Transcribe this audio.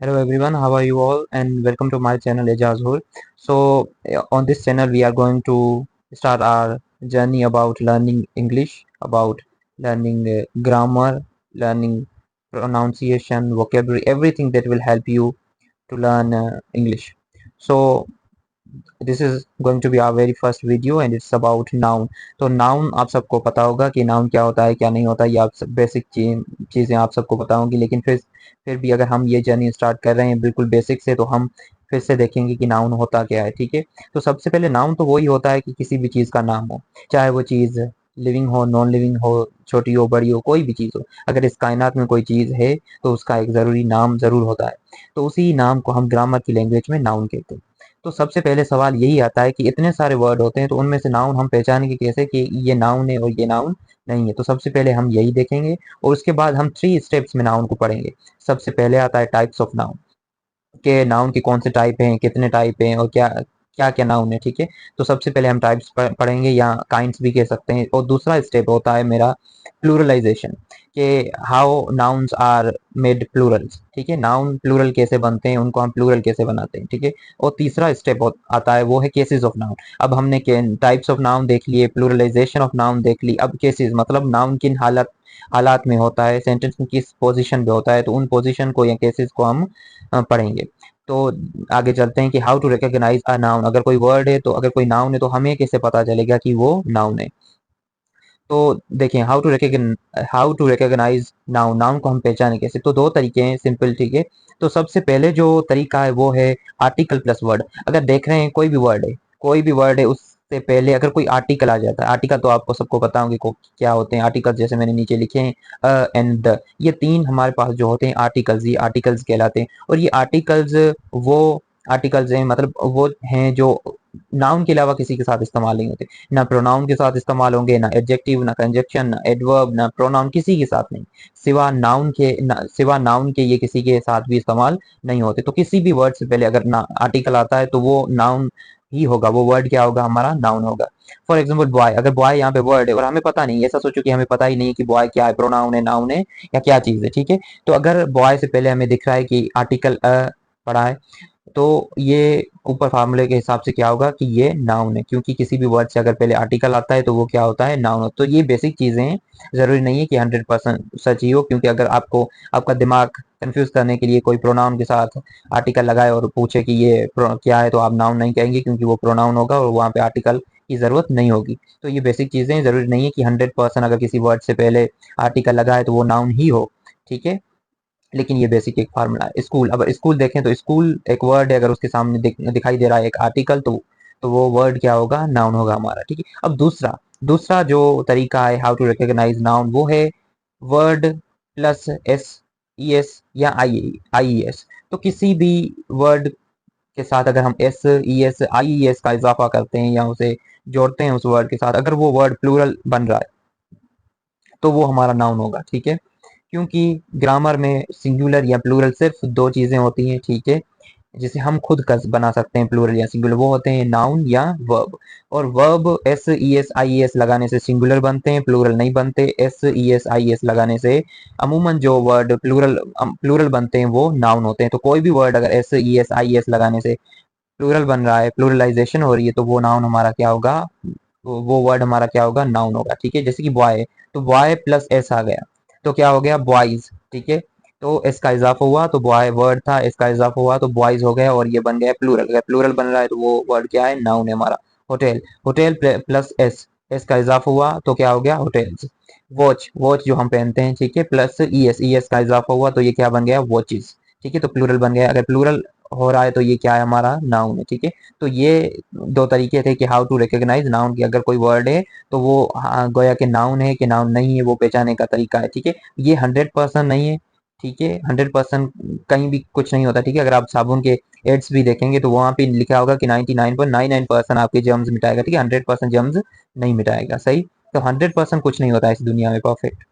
Hello everyone, how are you all? And welcome to my channel Ejazul. On this channel, we are going to start our journey about learning English, about learning grammar, learning pronunciation, vocabulary, everything that will help you to learn English. So, this is going to be our very first video and it's about noun. तो noun आप सबको पता होगा कि noun क्या होता है क्या नहीं होता, ये आप बेसिक चीज़ें आप सबको पता होंगी, लेकिन फिर भी अगर हम ये जर्नी स्टार्ट कर रहे हैं बिल्कुल बेसिक से, तो हम फिर से देखेंगे कि नाउन होता क्या है। ठीक है, तो सबसे पहले नाउन तो वही होता है कि किसी भी चीज़ का नाम हो, चाहे वो चीज़ लिविंग हो, नॉन लिविंग हो, छोटी हो, बड़ी हो, कोई भी चीज़ हो। अगर इस कायनात में कोई चीज़ है तो उसका एक ज़रूरी नाम ज़रूर होता है, तो उसी नाम को हम ग्रामर की लैंग्वेज में नाउन कहते हैं। तो सबसे पहले सवाल यही आता है कि इतने सारे वर्ड होते हैं, तो उनमें से नाउन हम पहचानेंगे कैसे कि ये नाउन है और ये नाउन नहीं है। तो सबसे पहले हम यही देखेंगे और उसके बाद हम 3 स्टेप्स में नाउन को पढ़ेंगे। सबसे पहले आता है टाइप्स ऑफ नाउन, के नाउन के कौन से टाइप हैं, कितने टाइप हैं और क्या क्या क्या नाउन है। ठीक है, तो सबसे पहले हम टाइप्स पढ़ेंगे या काइंड्स भी कह सकते हैं, और दूसरा स्टेप होता है मेरा प्लूरलाइजेशन, के how nouns are made plurals. ठीक है, नाउन प्लूरल कैसे बनते हैं, उनको हम प्लूरल कैसे बनाते हैं। ठीक है, और तीसरा स्टेप आता है, वो है केसेस ऑफ नाउन। अब हमने टाइप्स ऑफ नाउन देख लिए, प्लूरलाइजेशन ऑफ नाउन देख ली, अब केसेस मतलब नाउन किन हालात में होता है, सेंटेंस में किस पोजीशन पे होता है, तो उन पोजीशन को या केसेस को हम पढ़ेंगे। तो आगे चलते हैं कि how to recognise a noun. अगर कोई वर्ड है, तो अगर कोई नाउन है तो हमें कैसे पता चलेगा कि वो नाउन है। तो देखें, how to recognise noun, noun को हम पहचाने कैसे। तो दो तरीके हैं सिंपल। ठीक है, तो सबसे पहले जो तरीका है वो है आर्टिकल प्लस वर्ड। अगर देख रहे हैं कोई भी वर्ड है, उससे पहले अगर कोई आर्टिकल आ जाता है, आर्टिकल तो आपको सबको पता होंगे क्या होते हैं आर्टिकल, जैसे मैंने नीचे लिखे हैं एंड द, ये तीन हमारे पास जो होते हैं आर्टिकल्स, ये आर्टिकल्स कहलाते हैं। और ये आर्टिकल्स वो आर्टिकल्स हैं, मतलब वो हैं जो नाउन के अलावा किसी के साथ इस्तेमाल नहीं होते। ना प्रोनाउन के साथ इस्तेमाल होंगे, ना एडजेक्टिव, ना कंजक्शन, ना एडवर्ब, ना प्रोनाउन, किसी के साथ नहीं। सिवा नाउन के ये किसी के साथ भी इस्तेमाल नहीं होते। तो किसी भी वर्ड से पहले अगर ना आर्टिकल आता है तो वो नाउन ही होगा, वो वर्ड क्या होगा, हमारा नाउन होगा। फॉर एग्जाम्पल बॉय, अगर बॉय यहाँ पे वर्ड है और हमें पता नहीं, ऐसा सोचो कि हमें पता ही नहीं कि बॉय क्या है, प्रोनाउन है, नाउन है या क्या चीज है। ठीक है, तो अगर बॉय से पहले हमें दिख रहा है कि आर्टिकल पड़ा है, तो ये ऊपर फार्मूले के हिसाब से क्या होगा कि ये नाउन है, क्योंकि किसी भी वर्ड से अगर पहले आर्टिकल आता है तो वो क्या होता है, नाउन होता है। तो ये बेसिक चीजें हैं, जरूरी नहीं है कि 100% सच ही हो, क्योंकि अगर आपका दिमाग कंफ्यूज करने के लिए कोई प्रोनाउन के साथ आर्टिकल लगाए और पूछे कि ये क्या है, तो आप नाउन नहीं कहेंगे, क्योंकि वो प्रोनाउन होगा और वहाँ पे आर्टिकल की जरूरत नहीं होगी। तो ये बेसिक चीजें हैं, जरूरी नहीं है कि 100% अगर किसी वर्ड से पहले आर्टिकल लगाए तो वो नाउन ही हो। ठीक है, लेकिन ये बेसिक एक फार्मूला है। स्कूल, अगर स्कूल देखें तो स्कूल एक वर्ड है, अगर उसके सामने दिखाई दे रहा है एक आर्टिकल, तो वो वर्ड क्या होगा, नाउन होगा हमारा। ठीक है, अब दूसरा दूसरा जो तरीका है हाउ टू रिकॉग्नाइज नाउन, वो है word plus S E S या आई एस। तो किसी भी वर्ड के साथ अगर हम S E S I E S का इजाफा करते हैं या उसे जोड़ते हैं उस वर्ड के साथ, अगर वो वर्ड प्लूरल बन रहा है तो वो हमारा नाउन होगा। ठीक है, क्योंकि ग्रामर में सिंगुलर या प्लूरल सिर्फ दो चीजें होती हैं। ठीक है, जिसे हम खुद का बना सकते हैं प्लूरल या सिंगुलर, वो होते हैं नाउन या वर्ब। और verb S E S I S लगाने से सिंगुलर बनते हैं, प्लूरल नहीं बनते। S E S I S लगाने से अमूमन जो वर्ड प्लूरल बनते हैं वो नाउन होते हैं। तो कोई भी वर्ड अगर S E S I S लगाने से प्लूरल बन रहा है, प्लूरलाइजेशन हो रही है, तो वो नाउन हमारा क्या होगा, वो वर्ड हमारा क्या होगा, नाउन होगा। ठीक है, जैसे कि बॉय है, तो बॉय प्लस एस आ गया तो क्या हो गया, बॉयज। ठीक है, तो एस का इजाफा हुआ तो बॉय वर्ड था, एस का इजाफा हुआ तो बॉयज हो गया और ये बन गया प्लूरल। अगर प्लूरल बन रहा है तो वो वर्ड क्या है, नाउन है हमारा। Hotel, hotel plus S, S का इजाफा हुआ तो क्या हो गया, होटल्स। वॉच, वॉच जो हम पहनते हैं, ठीक है, प्लस ई एस का इजाफा हुआ तो ये क्या बन गया, वॉचेस। ठीक है, तो प्लूरल बन गया। अगर प्लूरल हो रहा है तो ये क्या है, हमारा नाउन है। ठीक है, तो ये दो तरीके थे कि हाउ टू रिकॉग्नाइज नाउन की। अगर कोई वर्ड है तो वो गोया के नाउन है कि नाउन नहीं है, वो पहचाने का तरीका है। ठीक है, ये 100% नहीं है। ठीक है, 100% कहीं भी कुछ नहीं होता। ठीक है, अगर आप साबुन के एड्स भी देखेंगे तो वहां पे लिखा होगा कि 99.99% आपके जर्म्स मिटाएगा। ठीक है, 100% जर्म्स नहीं मिटाएगा। सही, तो 100% कुछ नहीं होता है इस दुनिया में परफेक्ट।